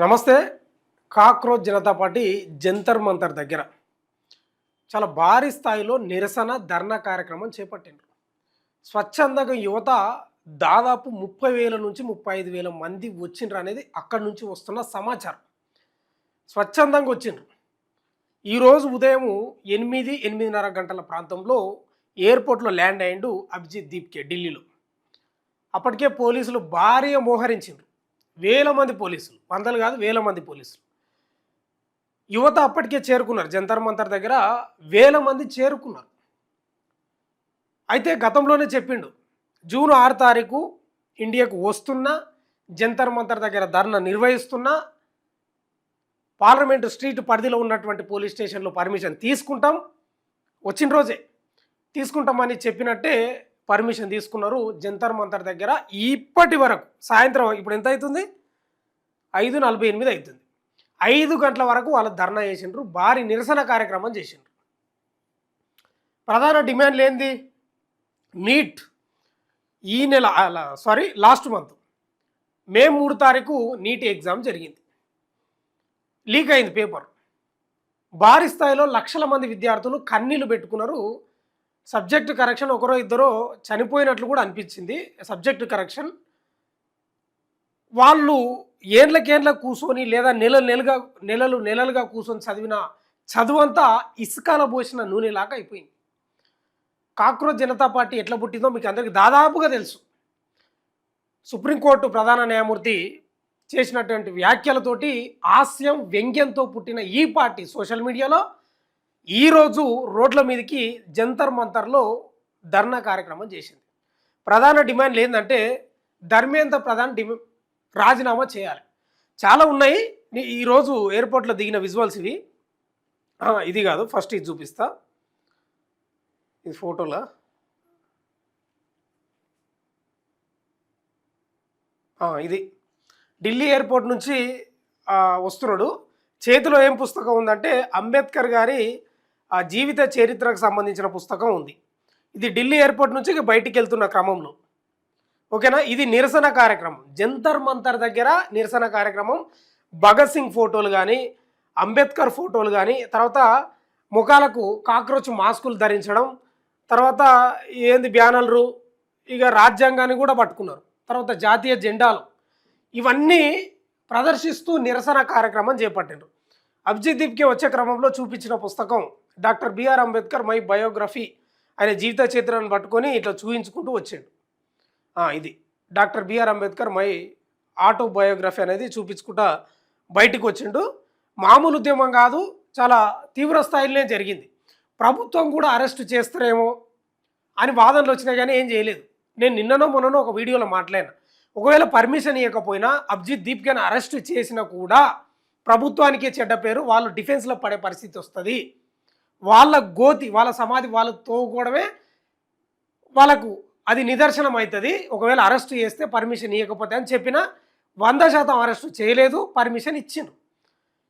నమస్తే. Cockroach Janata party Jantar Mantar దగ్గర చాలా భారీ స్థాయిలో నిరసన ధర్నా కార్యక్రమం చేపట్టిండ్రు. స్వచ్ఛందంగా యువత దాదాపు 30,000 నుంచి 35,000 మంది వచ్చిండ్రు అనేది అక్కడి నుంచి వస్తున్న సమాచారం. స్వచ్ఛందంగా వచ్చిండ్రు. ఈరోజు ఉదయం 8:30 గంటల ప్రాంతంలో ఎయిర్పోర్ట్లో ల్యాండ్ అయ్యిండు అభిజిత్ దీప్కే ఢిల్లీలో. అప్పటికే పోలీసులు భారీగా మోహరించిండ్రు. వేల మంది పోలీసులు, వందలు కాదు వేల మంది పోలీసులు. యువత అప్పటికే చేరుకున్నారు. జంతర్ మంతర్ దగ్గర వేల మంది చేరుకున్నారు. అయితే గతంలోనే చెప్పిండు, జూన్ 6 తారీఖు ఇండియాకు వస్తున్నా, జంతర్ మంతర్ దగ్గర ధర్నా నిర్వహిస్తున్నా, పార్లమెంటు స్ట్రీట్ పరిధిలో ఉన్నటువంటి పోలీస్ స్టేషన్లో పర్మిషన్ తీసుకుంటాం, వచ్చిన రోజే తీసుకుంటామని చెప్పినట్టే పర్మిషన్ తీసుకున్నారు. జంతర్ మంతర్ దగ్గర ఇప్పటి వరకు సాయంత్రం ఇప్పుడు ఎంత అవుతుంది, 5:48 అవుతుంది. 5 గంటల వరకు వాళ్ళు ధర్నా చేసిండ్రు, భారీ నిరసన కార్యక్రమం చేసిండ్రు. ప్రధాన డిమాండ్లు ఏంది? నీట్ ఈ నెల లాస్ట్ మంత్ మే 3 తారీఖు నీట్ ఎగ్జామ్ జరిగింది. లీక్ అయింది పేపర్. భారీ స్థాయిలో లక్షల మంది విద్యార్థులు కన్నీళ్లు పెట్టుకున్నారు. సబ్జెక్ట్ కరెక్షన్ ఒకరో ఇద్దరో చనిపోయినట్లు కూడా అనిపించింది. సబ్జెక్ట్ కరెక్షన్ వాళ్ళు ఏండ్లకేండ్ల కూర్చొని లేదా నెలలుగా కూర్చొని చదివిన చదువంతా ఇసుకాల పోసిన నూనెలాగా అయిపోయింది. కాక్రోచ్ జనతా పార్టీ ఎట్లా పుట్టిందో మీకు అందరికీ దాదాపుగా తెలుసు. సుప్రీంకోర్టు ప్రధాన న్యాయమూర్తి చేసినటువంటి వ్యాఖ్యలతోటి హాస్యం వ్యంగ్యంతో పుట్టిన ఈ పార్టీ సోషల్ మీడియాలో ఈరోజు రోడ్ల మీదకి జంతర్ మంతర్లో ధర్నా కార్యక్రమం చేసింది. ప్రధాన డిమాండ్లు ఏంటంటే ధర్మేంద్ర ప్రధాన్ రాజీనామా చేయాలి. చాలా ఉన్నాయి. ఈరోజు ఎయిర్పోర్ట్లో దిగిన విజువల్స్ ఇవి. ఇది కాదు, ఫస్ట్ ఇది చూపిస్తా. ఇది ఫోటోలా. ఇది ఢిల్లీ ఎయిర్పోర్ట్ నుంచి వస్తున్నాడు. చేతిలో ఏం పుస్తకం ఉందంటే అంబేద్కర్ గారి జీవిత చరిత్రకు సంబంధించిన పుస్తకం ఉంది. ఇది ఢిల్లీ ఎయిర్పోర్ట్ నుంచి బయటికి వెళ్తున్న క్రమంలో, ఓకేనా. ఇది నిరసన కార్యక్రమం, జంతర్ మంతర్ దగ్గర నిరసన కార్యక్రమం. భగత్ సింగ్ ఫోటోలు కానీ, అంబేద్కర్ ఫోటోలు కానీ, తర్వాత ముఖాలకు కాక్రోచ్ మాస్కులు ధరించడం, తర్వాత ఏంది బ్యానర్లు, ఇక రాజ్యాంగాన్ని కూడా పట్టుకున్నారు, తర్వాత జాతీయ జెండాలు, ఇవన్నీ ప్రదర్శిస్తూ నిరసన కార్యక్రమం చేపట్టారు. అభిజిత్ దీప్కే వచ్చే క్రమంలో చూపించిన పుస్తకం doctor BR Ambedkar my biography, ఆయన జీవిత చరిత్రను పట్టుకొని ఇట్లా చూపించుకుంటూ వచ్చాడు. ఇది doctor BR Ambedkar my autobiography అనేది చూపించుకుంటా బయటికి వచ్చిండు. మామూలు ఉద్యమం కాదు, చాలా తీవ్ర స్థాయిలోనే జరిగింది. ప్రభుత్వం కూడా అరెస్ట్ చేస్తారేమో అని వాదనలు వచ్చినాయి కానీ ఏం చేయలేదు. నేను నిన్ననో మొన్ననో ఒక వీడియోలో మాట్లాడినా, ఒకవేళ పర్మిషన్ ఇవ్వకపోయినా అభిజిత్ దీప్కేని అరెస్ట్ చేసినా కూడా ప్రభుత్వానికే చెడ్డ పేరు, వాళ్ళు డిఫెన్స్లో పడే పరిస్థితి వస్తుంది, వాళ్ళ గోతి వాళ్ళ సమాధి వాళ్ళు తోగుకోవడమే వాళ్ళకు అది నిదర్శనం అవుతుంది ఒకవేళ అరెస్ట్ చేస్తే పర్మిషన్ ఇవ్వకపోతే అని చెప్పినా 100% అరెస్టు చేయలేదు, పర్మిషన్ ఇచ్చిండ్రు.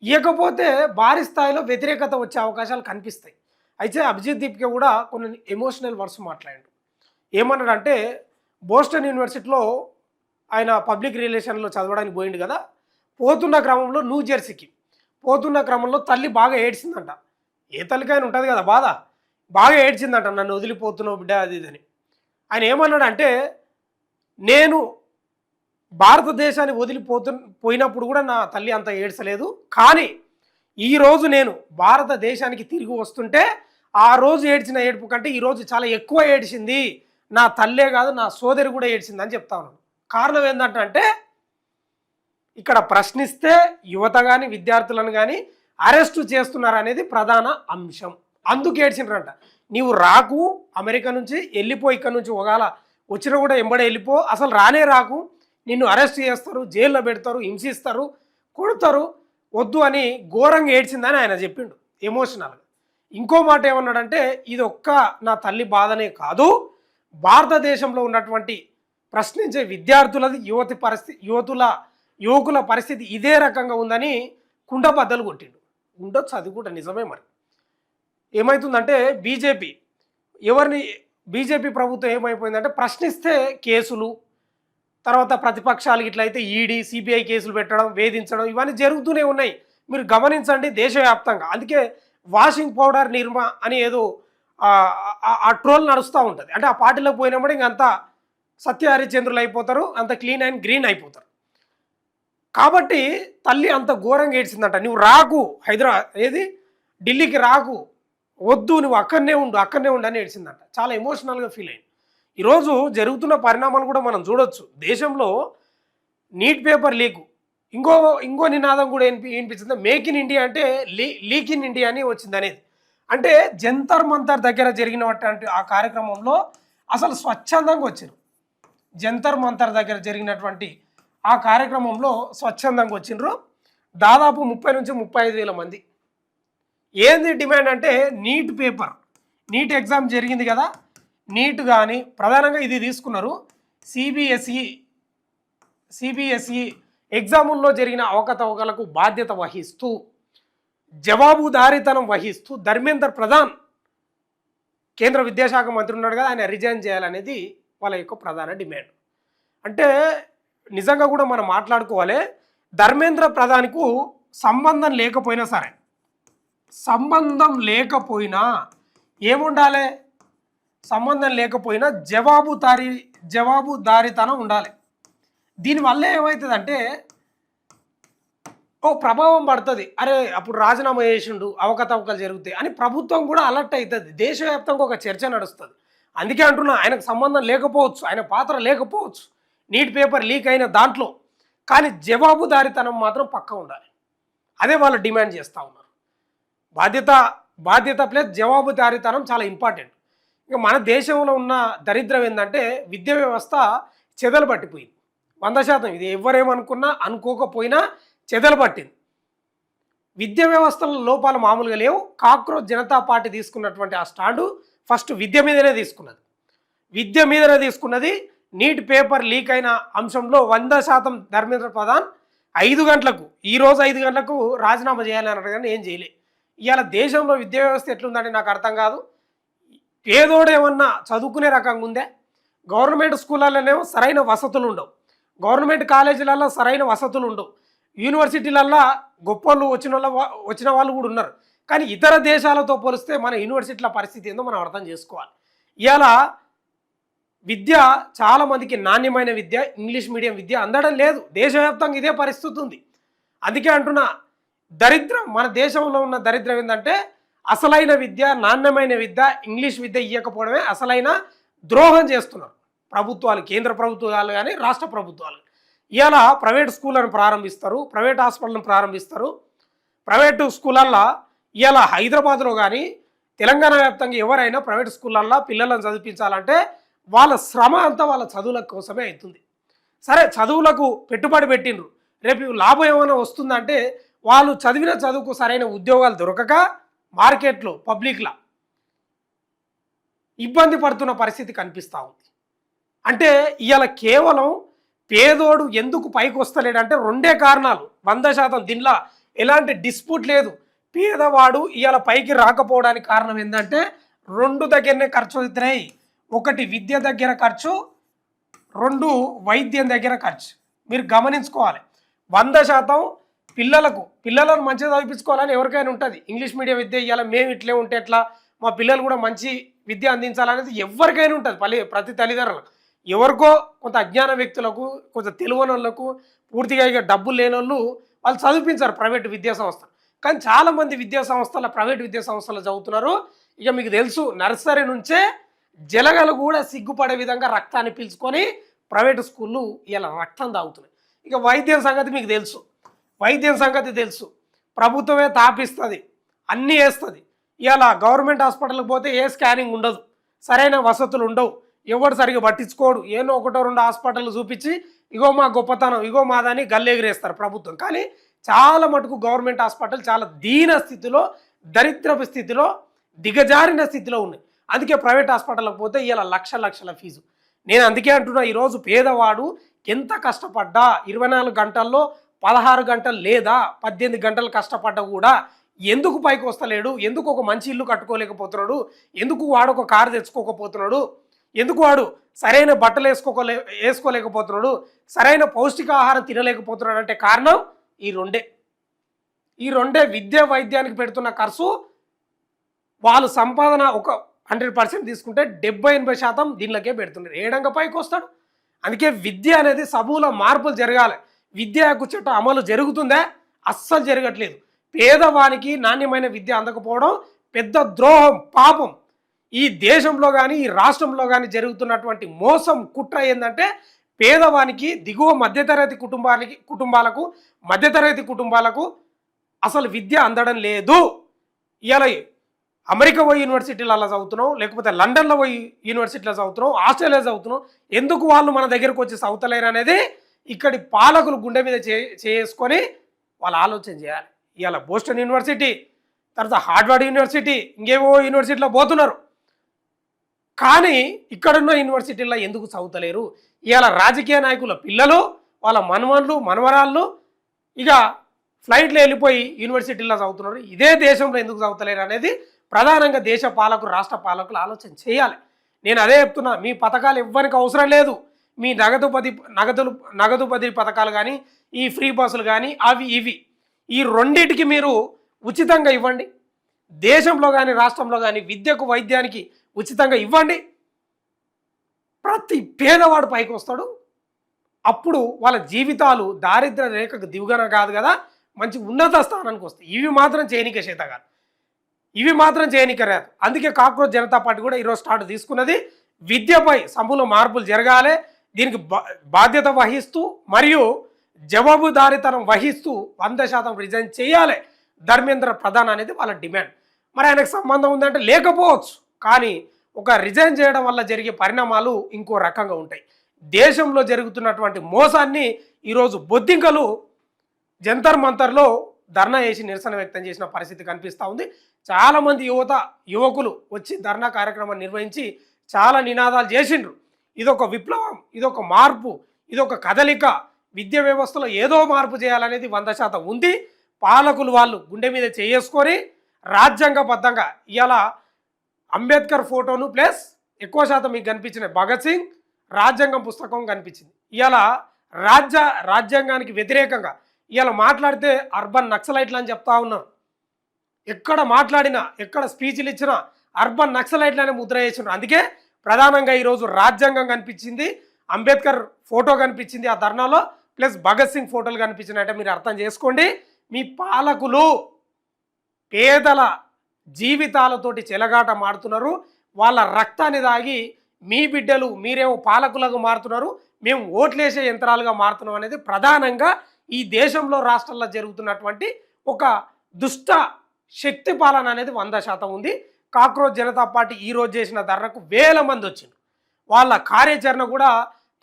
ఇవ్వకపోతే భారీ స్థాయిలో వ్యతిరేకత వచ్చే అవకాశాలు కనిపిస్తాయి. అయితే అభిజిత్ దీప్కే కూడా కొన్ని ఎమోషనల్ వర్డ్స్ మాట్లాడాడు. ఏమన్నాడంటే, బోస్టన్ యూనివర్సిటీలో ఆయన పబ్లిక్ రిలేషన్లో చదవడానికి పోయిండు కదా, పోతున్న క్రమంలో న్యూ జెర్సీకి పోతున్న క్రమంలో తల్లి బాగా ఏడ్చిందంట. ఏ తల్లికైనా ఉంటుంది కదా బాధ, బాగా ఏడ్చిందంట, నన్ను వదిలిపోతున్నావు బిడ్డ అది ఇదని. ఆయన ఏమన్నాడంటే, నేను భారతదేశాన్ని పోయినప్పుడు కూడా నా తల్లి అంత ఏడ్చలేదు, కానీ ఈరోజు నేను భారతదేశానికి తిరిగి వస్తుంటే ఆ రోజు ఏడ్చిన ఏడుపు కంటే ఈరోజు చాలా ఎక్కువ ఏడ్చింది, నా తల్లే కాదు నా సోదరి కూడా ఏడ్చింది అని చెప్తా ఉన్నాను. కారణం ఏంటంటే ఇక్కడ ప్రశ్నిస్తే యువత కానీ విద్యార్థులను కానీ అరెస్టు చేస్తున్నారు అనేది ప్రధాన అంశం. అందుకు ఏడ్చిండ్రంట. నీవు రాకు, అమెరికా నుంచి వెళ్ళిపో, ఇక్కడ నుంచి ఒకవేళ వచ్చినా కూడా ఎంబడే వెళ్ళిపో, అసలు రానే రాకు, నిన్ను అరెస్ట్ చేస్తారు, జైల్లో పెడతారు, హింసిస్తారు, కొడతారు, వద్దు అని ఘోరంగా ఏడ్చిందని ఆయన చెప్పిండు ఎమోషనల్గా. ఇంకో మాట ఏమన్నాడంటే, ఇది ఒక్క నా తల్లి బాధనే కాదు, భారతదేశంలో ఉన్నటువంటి ప్రశ్నించే విద్యార్థులది యువకుల పరిస్థితి ఇదే రకంగా ఉందని కుండబద్దలు కొట్టిండు. ఉండొచ్చు, అది కూడా నిజమే. మరి ఏమవుతుందంటే బీజేపీ ప్రభుత్వం ఏమైపోయిందంటే ప్రశ్నిస్తే కేసులు, తర్వాత ప్రతిపక్షాలు ఇట్లయితే ఈడీ సిబిఐ కేసులు పెట్టడం, వేధించడం ఇవన్నీ జరుగుతూనే ఉన్నాయి. మీరు గమనించండి దేశవ్యాప్తంగా. అందుకే వాషింగ్ పౌడర్ నిర్మా అని ఏదో ఆ ట్రోల్ నడుస్తూ ఉంటుంది. అంటే ఆ పార్టీలోకి పోయినప్పుడు ఇంకంతా సత్య హరిశ్చంద్రులు అయిపోతారు, అంత క్లీన్ అండ్ గ్రీన్ అయిపోతారు. కాబట్టి తల్లి అంత ఘోరంగా ఏడ్చిందంట, నువ్వు రాకు హైదరాబాద్ ఏది ఢిల్లీకి రాకు, వద్దు, నువ్వు అక్కడనే ఉండు అని ఏడ్చిందంట. చాలా ఎమోషనల్గా ఫీల్ అయింది. ఈరోజు జరుగుతున్న పరిణామాలు కూడా మనం చూడొచ్చు. దేశంలో నీట్ పేపర్ లీకు, ఇంకో నినాదం కూడా వినిపించింది, మేక్ ఇన్ ఇండియా అంటే లీక్ ఇన్ ఇండియా అని వచ్చింది అనేది. అంటే జంతర్ మంతర్ దగ్గర జరిగినటువంటి ఆ కార్యక్రమంలో అసలు స్వచ్ఛందంగా వచ్చారు. జంతర్ మంతర్ దగ్గర జరిగినటువంటి ఆ కార్యక్రమంలో స్వచ్ఛందంగా వచ్చిండ్రు దాదాపు 30 నుంచి 35,000 మంది. ఏంది డిమాండ్ అంటే నీట్ పేపర్, నీట్ ఎగ్జామ్ జరిగింది కదా, నీట్ కానీ ప్రధానంగా ఇది తీసుకున్నారు. సిబిఎస్ఈ ఎగ్జాముల్లో జరిగిన అవకతవకలకు బాధ్యత వహిస్తూ, జవాబుదారీతనం వహిస్తూ ధర్మేంద్ర ప్రధాన్, కేంద్ర విద్యాశాఖ మంత్రి ఉన్నాడు కదా, ఆయన రిజైన్ చేయాలనేది వాళ్ళ యొక్క ప్రధాన డిమాండ్. అంటే నిజంగా కూడా మనం మాట్లాడుకోవాలి, ధర్మేంద్ర ప్రధాన్కు సంబంధం లేకపోయినా సరే, సంబంధం లేకపోయినా ఏముండాలి, సంబంధం లేకపోయినా జవాబుదారీతనం ఉండాలి. దీనివల్ల ఏమవుతుందంటే ప్రభావం పడుతుంది. అరే అప్పుడు రాజీనామా చేసిండు, అవకతవకలు జరుగుతాయి అని ప్రభుత్వం కూడా అలర్ట్ అవుతుంది. దేశవ్యాప్తంగా ఒక చర్చ నడుస్తుంది. అందుకే అంటున్నా, ఆయనకు సంబంధం లేకపోవచ్చు, ఆయన పాత్ర లేకపోవచ్చు నీట్ పేపర్ లీక్ అయిన దాంట్లో, కానీ జవాబుదారీతనం మాత్రం పక్కా ఉండాలి. అదే వాళ్ళు డిమాండ్ చేస్తూ ఉన్నారు. బాధ్యత ప్లస్ జవాబుదారీతనం చాలా ఇంపార్టెంట్. ఇంకా మన దేశంలో ఉన్న దరిద్రం ఏంటంటే విద్యా వ్యవస్థ చెదలు పట్టిపోయింది 100%. ఇది ఎవరేమనుకున్నా అనుకోకపోయినా చెదలు పట్టింది. విద్యా వ్యవస్థల లోపాలు మామూలుగా లేవు. కాక్రోచ్ జనతా పార్టీ తీసుకున్నటువంటి ఆ స్టాండు ఫస్ట్ విద్య మీదనే తీసుకున్నది. నీట్ పేపర్ లీక్ అయిన అంశంలో 100% ధర్మేంద్ర ప్రధాన్ 5 గంటలకు, ఈరోజు 5 గంటలకు రాజీనామా చేయాలని అన్నారు, కానీ ఏం చేయలే. ఇవాళ దేశంలో విద్యా వ్యవస్థ ఎట్లుందంటే నాకు అర్థం కాదు. పేదోడు ఏమన్నా చదువుకునే రకంగా ఉందే? గవర్నమెంట్ స్కూళ్ళలోనేమో సరైన వసతులు ఉండవు, గవర్నమెంట్ కాలేజీలలో సరైన వసతులు ఉండవు, యూనివర్సిటీలల్లో గొప్పలు వచ్చిన వాళ్ళు కూడా ఉన్నారు. కానీ ఇతర దేశాలతో పోలిస్తే మన యూనివర్సిటీల పరిస్థితి ఏందో మనం అర్థం చేసుకోవాలి. ఇవాళ విద్య చాలామందికి నాణ్యమైన విద్య, ఇంగ్లీష్ మీడియం విద్య అందడం లేదు. దేశవ్యాప్తంగా ఇదే పరిస్థితి ఉంది. అందుకే అంటున్నా, దరిద్రం, మన దేశంలో ఉన్న దరిద్రం ఏంటంటే అసలైన విద్య, నాణ్యమైన విద్య, ఇంగ్లీష్ విద్య ఇవ్వకపోవడమే అసలైన ద్రోహం చేస్తున్నారు ప్రభుత్వాలు, కేంద్ర ప్రభుత్వాలు కానీ రాష్ట్ర ప్రభుత్వాలు. ఇవాళ ప్రైవేట్ స్కూళ్ళను ప్రారంభిస్తారు, ప్రైవేట్ హాస్పిటల్ను ప్రారంభిస్తారు. ప్రైవేటు స్కూళ్ళల్లో ఇవాళ హైదరాబాద్లో కానీ తెలంగాణ వ్యాప్తంగా ఎవరైనా ప్రైవేట్ స్కూళ్ళల్లో పిల్లలను చదివించాలంటే వాళ్ళ శ్రమ అంతా వాళ్ళ చదువుల కోసమే అవుతుంది. సరే, చదువులకు పెట్టుబడి పెట్టిండ్రు, రేపు లాభం ఏమైనా వస్తుందంటే వాళ్ళు చదివిన చదువుకు సరైన ఉద్యోగాలు దొరకక మార్కెట్లో పబ్లిక్లా ఇబ్బంది పడుతున్న పరిస్థితి కనిపిస్తూ ఉంది. అంటే ఇవాళ కేవలం పేదోడు ఎందుకు పైకి వస్తలేడంటే 2 కారణాలు 100%. దీనిలో ఎలాంటి డిస్ప్యూట్ లేదు. పేదవాడు ఇవాళ పైకి రాకపోవడానికి కారణం ఏంటంటే 2 దగ్గరనే ఖర్చు అవుతున్నాయి. 1 విద్య దగ్గర ఖర్చు, 2 వైద్యం దగ్గర ఖర్చు. మీరు గమనించుకోవాలి. 100% పిల్లలను మంచిగా చదివించుకోవాలని ఎవరికైనా ఉంటుంది. ఇంగ్లీష్ మీడియం విద్య ఇవ్వాలి, మేము ఇట్లే ఉంటే ఎట్లా, మా పిల్లలు కూడా మంచి విద్య అందించాలనేది ఎవరికైనా ఉంటుంది. ప్రతి తల్లిదండ్రులకు. ఎవరికో కొంత అజ్ఞాన వ్యక్తులకు, కొంత తెలియని వాళ్ళకు, పూర్తిగా ఇక డబ్బులు లేని వాళ్ళు చదివించారు ప్రైవేటు విద్యా సంస్థలు. కానీ చాలామంది ప్రైవేట్ విద్యా సంస్థలు చదువుతున్నారు. ఇక మీకు తెలుసు, నర్సరీ నుంచే జలగలు కూడా సిగ్గుపడే విధంగా రక్తాన్ని పీల్చుకొని ప్రైవేటు స్కూళ్ళు ఇలా రక్తం తాగుతున్నాయి. ఇక వైద్యం సంగతి మీకు తెలుసు. ప్రభుత్వమే తాపిస్తుంది, అన్నీ వేస్తుంది. ఇలా గవర్నమెంట్ హాస్పిటల్కి పోతే ఏ స్కానింగ్ ఉండదు, సరైన వసతులు ఉండవు, ఎవరు సరిగ్గా పట్టించుకోడు. ఏనో 1-2 హాస్పిటల్ చూపించి ఇగో మా గొప్పతనం, ఇగో మాదని గల్లెగిరేస్తారు ప్రభుత్వం. కానీ చాలా మటుకు గవర్నమెంట్ హాస్పిటల్ చాలా దీన స్థితిలో, దరిద్రపు స్థితిలో, దిగజారిన స్థితిలో ఉన్నాయి. అందుకే ప్రైవేట్ హాస్పిటల్కి పోతే ఇలా లక్షల ఫీజు. నేను అందుకే అంటున్నా, ఈరోజు పేదవాడు ఎంత కష్టపడ్డా 24 గంటల్లో 16 గంటలు లేదా 18 గంటలు కష్టపడ్డా కూడా ఎందుకు పైకి వస్తలేడు, ఎందుకు ఒక మంచి ఇల్లు కట్టుకోలేకపోతున్నాడు, ఎందుకు వాడొక కారు తెచ్చుకోకపోతున్నాడు, ఎందుకు వాడు సరైన బట్టలు వేసుకోలేకపోతున్నాడు, సరైన పౌష్టికాహారం తినలేకపోతున్నాడు అంటే కారణం ఈ రెండే. ఈ రెండే విద్య వైద్యానికి పెడుతున్న ఖర్చు. వాళ్ళు సంపాదన ఒక 100% తీసుకుంటే 70-80% దీనిలోకే పెడుతున్నారు. ఏడంగా పైకి వస్తాడు. అందుకే విద్య అనేది సమూల మార్పులు జరగాలి. విద్యా హక్కు చట్టం అమలు జరుగుతుందా? అస్సలు జరగట్లేదు. పేదవానికి నాణ్యమైన విద్య అందకపోవడం పెద్ద ద్రోహం, పాపం. ఈ దేశంలో కానీ ఈ రాష్ట్రంలో కానీ జరుగుతున్నటువంటి మోసం, కుట్ర ఏంటంటే పేదవానికి, దిగువ కుటుంబాలకు మధ్యతరగతి కుటుంబాలకు అసలు విద్య అందడం లేదు. ఇలా అమెరికా పోయి యూనివర్సిటీలలో చదువుతున్నాం, లేకపోతే లండన్లో పోయి యూనివర్సిటీలో చదువుతున్నాం, ఆస్ట్రేలియా చదువుతున్నాం, ఎందుకు వాళ్ళు మన దగ్గరకు వచ్చి చదువుతలేరు అనేది ఇక్కడి పాలకులు గుండె మీద చేసుకొని వాళ్ళు ఆలోచన చేయాలి. ఇవాళ బోస్టన్ యూనివర్సిటీ, తర్వాత హార్వర్డ్ యూనివర్సిటీ, ఇంకేవో యూనివర్సిటీలో పోతున్నారు. కానీ ఇక్కడున్న యూనివర్సిటీల్లో ఎందుకు చదువుతలేరు? ఇవాళ రాజకీయ నాయకుల పిల్లలు, వాళ్ళ మనవళ్ళు మనవరాళ్ళు ఇక ఫ్లైట్లో వెళ్ళిపోయి యూనివర్సిటీల్లో చదువుతున్నారు. ఇదే దేశంలో ఎందుకు చదువుతలేరు అనేది ప్రధానంగా దేశ పాలకులు, రాష్ట్ర పాలకులు ఆలోచన చేయాలి. నేను అదే చెప్తున్నా, మీ పథకాలు ఎవ్వరికి అవసరం లేదు. మీ నగదు బదిలీ పథకాలు కానీ, ఈ ఫ్రీ బస్సులు కానీ, అవి ఇవి ఈ రెండింటికి మీరు ఉచితంగా ఇవ్వండి. దేశంలో కానీ రాష్ట్రంలో కానీ విద్యకు వైద్యానికి ఉచితంగా ఇవ్వండి. ప్రతి పేదవాడు పైకి వస్తాడు. అప్పుడు వాళ్ళ జీవితాలు దారిద్ర్య రేఖకు దిగుగన కాదు కదా, మంచి ఉన్నత స్థానానికి వస్తాయి. ఇవి మాత్రం చేయనికే చేత కాదు, ఇవి మాత్రం చేయనికే రాదు. అందుకే కాక్రోచ్ జనతా పార్టీ కూడా ఈరోజు స్టార్ట్ తీసుకున్నది. విద్యపై సమూల మార్పులు జరగాలి. దీనికి బాధ్యత వహిస్తూ మరియు జవాబుదారీతనం వహిస్తూ 100% రిజైన్ చేయాలి ధర్మేంద్ర ప్రధాన్ అనేది వాళ్ళ డిమాండ్. మరి ఆయనకు సంబంధం ఉందంటే లేకపోవచ్చు, కానీ ఒక రిజైన్ చేయడం వల్ల జరిగే పరిణామాలు ఇంకో రకంగా ఉంటాయి. దేశంలో జరుగుతున్నటువంటి మోసాన్ని ఈరోజు బొద్దింకలు జంతర్ మంతర్లో ధర్నా చేసి నిరసన వ్యక్తం చేసిన పరిస్థితి కనిపిస్తూ ఉంది. చాలామంది యువకులు వచ్చి ధర్నా కార్యక్రమాన్ని నిర్వహించి చాలా నినాదాలు చేసిండ్రు. ఇదొక విప్లవం, ఇదొక మార్పు, ఇదొక కదలిక, విద్యా వ్యవస్థలో ఏదో మార్పు చేయాలనేది 100% ఉంది. పాలకులు వాళ్ళు గుండె మీద చేసుకొని రాజ్యాంగబద్ధంగా ఇవాళ అంబేద్కర్ ఫోటోను ప్లస్ ఎక్కువ శాతం మీకు కనిపించిన భగత్ సింగ్ రాజ్యాంగం పుస్తకం కనిపించింది. ఇవాళ రాజ్యాంగానికి వ్యతిరేకంగా ఇవాళ మాట్లాడితే అర్బన్ నక్సలైట్లు అని చెప్తా ఉన్నారు. ఎక్కడ మాట్లాడినా, ఎక్కడ స్పీచ్లు ఇచ్చినా అర్బన్ నక్సలైట్లనే ముద్ర చేసినారు. అందుకే ప్రధానంగా ఈరోజు రాజ్యాంగం కనిపించింది, అంబేద్కర్ ఫోటో కనిపించింది ఆ ధర్నాలో, ప్లస్ భగత్ సింగ్ ఫోటోలు కనిపించినట్టే మీరు అర్థం చేసుకోండి. మీ పాలకులు పేదల జీవితాలతోటి చెలగాట మారుతున్నారు. వాళ్ళ రక్తాన్ని దాగి మీ బిడ్డలు మీరేమో పాలకులకు మారుతున్నారు, మేము ఓట్లేసే యంత్రాలుగా మారుతున్నాం అనేది ప్రధానంగా ఈ దేశంలో రాష్ట్రాల్లో జరుగుతున్నటువంటి ఒక దుష్ట శక్తి పాలన అనేది 100% ఉంది. కాక్రోచ్ జనతా పార్టీ ఈరోజు చేసిన ధర్నకు వేల మంది వచ్చింది. వాళ్ళ కార్యాచరణ కూడా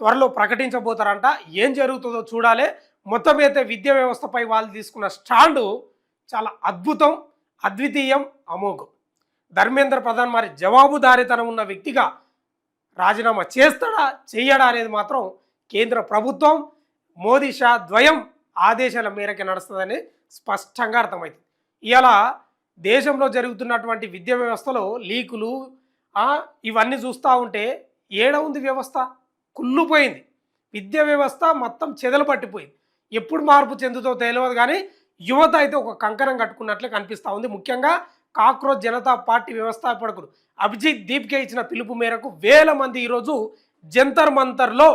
త్వరలో ప్రకటించబోతారంట. ఏం జరుగుతుందో చూడాలి. మొత్తం అయితే విద్యా వ్యవస్థపై వాళ్ళు తీసుకున్న స్టాండు చాలా అద్భుతం, అద్వితీయం, అమోఘం. ధర్మేంద్ర ప్రధాన్ మరి జవాబుదారీతనం ఉన్న వ్యక్తిగా రాజీనామా చేస్తాడా చెయ్యడా అనేది మాత్రం కేంద్ర ప్రభుత్వం మోదీ షా ద్వయం ఆదేశాల మేరకు నడుస్తుందని స్పష్టంగా అర్థమవుతుంది. ఇవాళ దేశంలో జరుగుతున్నటువంటి విద్యా వ్యవస్థలో లీకులు ఇవన్నీ చూస్తూ ఉంటే ఏడ ఉంది వ్యవస్థ? కుళ్ళిపోయింది. విద్యా వ్యవస్థ మొత్తం చెదలు పట్టిపోయింది. ఎప్పుడు మార్పు చెందుతో తెలియదు, కానీ యువత అయితే ఒక కంకణం కట్టుకున్నట్లే కనిపిస్తూ ఉంది. ముఖ్యంగా కాక్రోచ్ జనతా పార్టీ వ్యవస్థాపకుడు అభిజిత్ దీప్కే ఇచ్చిన పిలుపు మేరకు వేల మంది ఈరోజు జంతర్ మంతర్లో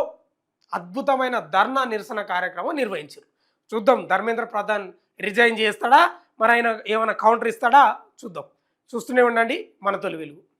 అద్భుతమైన ధర్నా నిరసన కార్యక్రమం నిర్వహించారు. చూద్దాం ధర్మేంద్ర ప్రధాన్ రిజైన్ చేస్తాడా, మరి ఆయన ఏమైనా కౌంటర్ ఇస్తాడా చూద్దాం. చూస్తూనే ఉండండి మన తొలి వెలుగు.